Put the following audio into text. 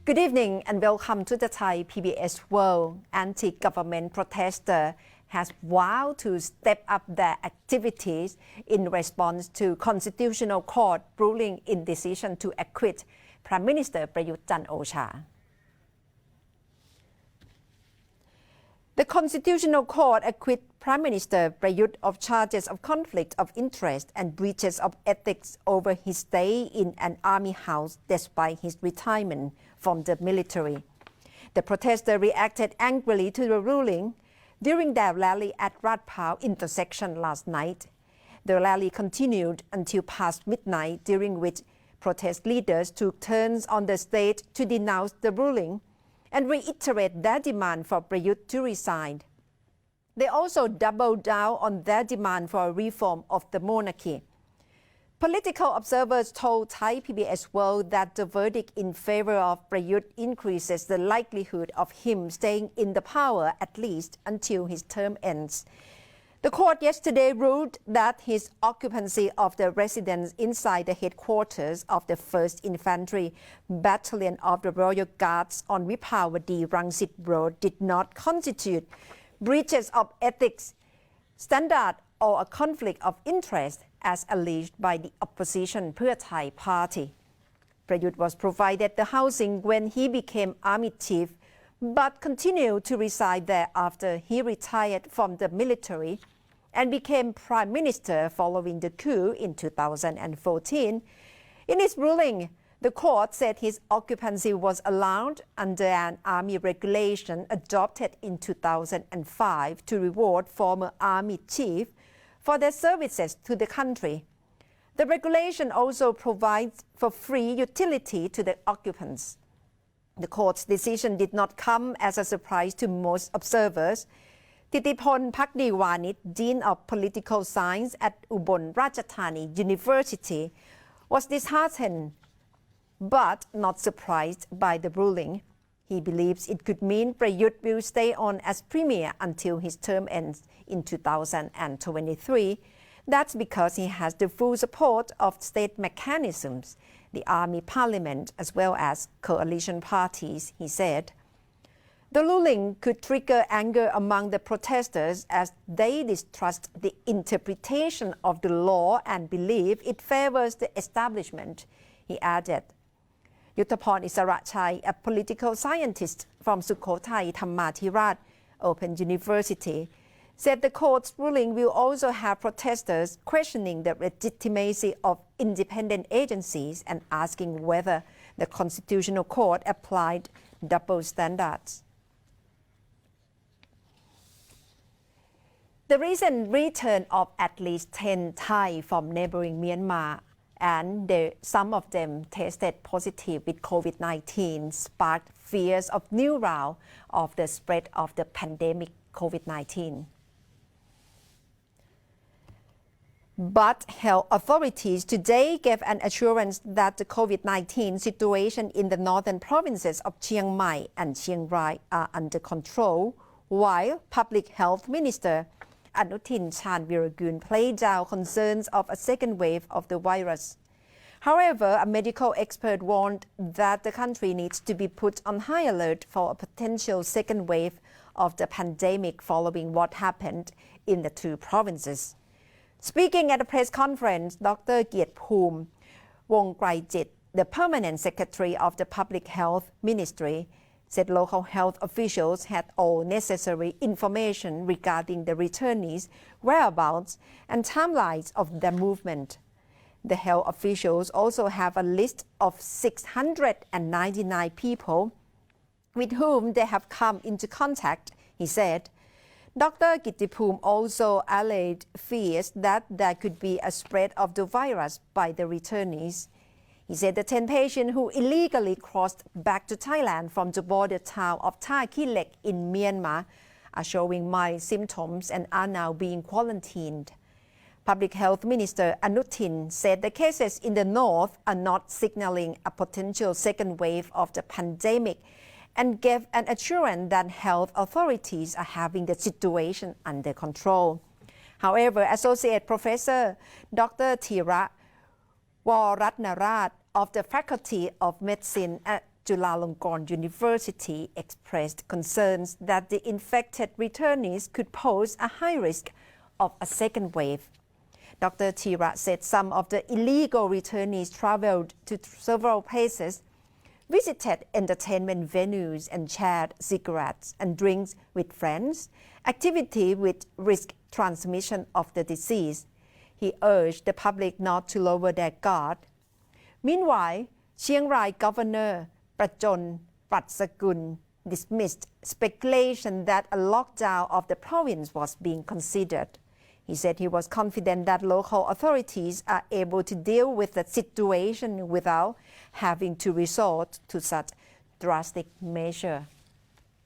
Good evening and welcome to the Thai PBS World. Anti-government protester has vowed to step up their activities in response to Constitutional Court ruling in decision to acquit Prime Minister Prayut Chan-o-cha. The Constitutional Court acquitted Prime Minister Prayut of charges of conflict of interest and breaches of ethics over his stay in an army house despite his retirement from the military. The protesters reacted angrily to the ruling during their rally at Rat Phao intersection last night. The rally continued until past midnight, during which protest leaders took turns on the stage to denounce the ruling and reiterate their demand for Prayut to resign. They also doubled down on their demand for a reform of the monarchy. Political observers told Thai PBS World that the verdict in favor of Prayut increases the likelihood of him staying in the power at least until his term ends. The court yesterday ruled that his occupancy of the residence inside the headquarters of the 1st Infantry Battalion of the Royal Guards on Vipavadi Rangsit Road did not constitute breaches of ethics standard or a conflict of interest as alleged by the opposition Pheu Thai party. Prayut was provided the housing when he became army chief, but continued to reside there after he retired from the military and became prime minister following the coup in 2014. In its ruling, the court said his occupancy was allowed under an army regulation adopted in 2005 to reward former army chiefs for their services to the country. The regulation also provides for free utility to the occupants. The court's decision did not come as a surprise to most observers. Thitiphol Phakdeewanit, Dean of Political Science at Ubon Ratchathani University, was disheartened but not surprised by the ruling. He believes it could mean Prayut will stay on as premier until his term ends in 2023. That's because he has the full support of state mechanisms, the army parliament, as well as coalition parties, he said. The ruling could trigger anger among the protesters as they distrust the interpretation of the law and believe it favors the establishment, he added. Yutthaporn Isarachai, a political scientist from Sukhothai Thammathirat Open University, said the court's ruling will also have protesters questioning the legitimacy of independent agencies and asking whether the Constitutional Court applied double standards. The recent return of at least 10 Thai from neighboring Myanmar and some of them tested positive with COVID-19 sparked fears of new round of the spread of the pandemic COVID-19. But health authorities today gave an assurance that the COVID-19 situation in the northern provinces of Chiang Mai and Chiang Rai are under control, while Public Health Minister Anutin Charnvirakul played down concerns of a second wave of the virus. However, a medical expert warned that the country needs to be put on high alert for a potential second wave of the pandemic following what happened in the two provinces. Speaking at a press conference, Dr. Kiatpum Wongkrajit, the permanent secretary of the Public Health Ministry, said local health officials had all necessary information regarding the returnees' whereabouts and timelines of their movement. The health officials also have a list of 699 people with whom they have come into contact, he said. Dr. Kittipum also allayed fears that there could be a spread of the virus by the returnees. He said the 10 patients who illegally crossed back to Thailand from the border town of Tha Khilek in Myanmar are showing mild symptoms and are now being quarantined. Public Health Minister Anutin said the cases in the north are not signaling a potential second wave of the pandemic and gave an assurance that health authorities are having the situation under control. However, Associate Professor Dr. Thira Waratnarat of the Faculty of Medicine at Chulalongkorn University expressed concerns that the infected returnees could pose a high risk of a second wave. Dr. Thira said some of the illegal returnees traveled to several places, visited entertainment venues and shared cigarettes and drinks with friends, activity with risk transmission of the disease. He urged the public not to lower their guard. Meanwhile, Chiang Rai Governor Prachon Pratsakul dismissed speculation that a lockdown of the province was being considered. He said he was confident that local authorities are able to deal with the situation without having to resort to such drastic measure.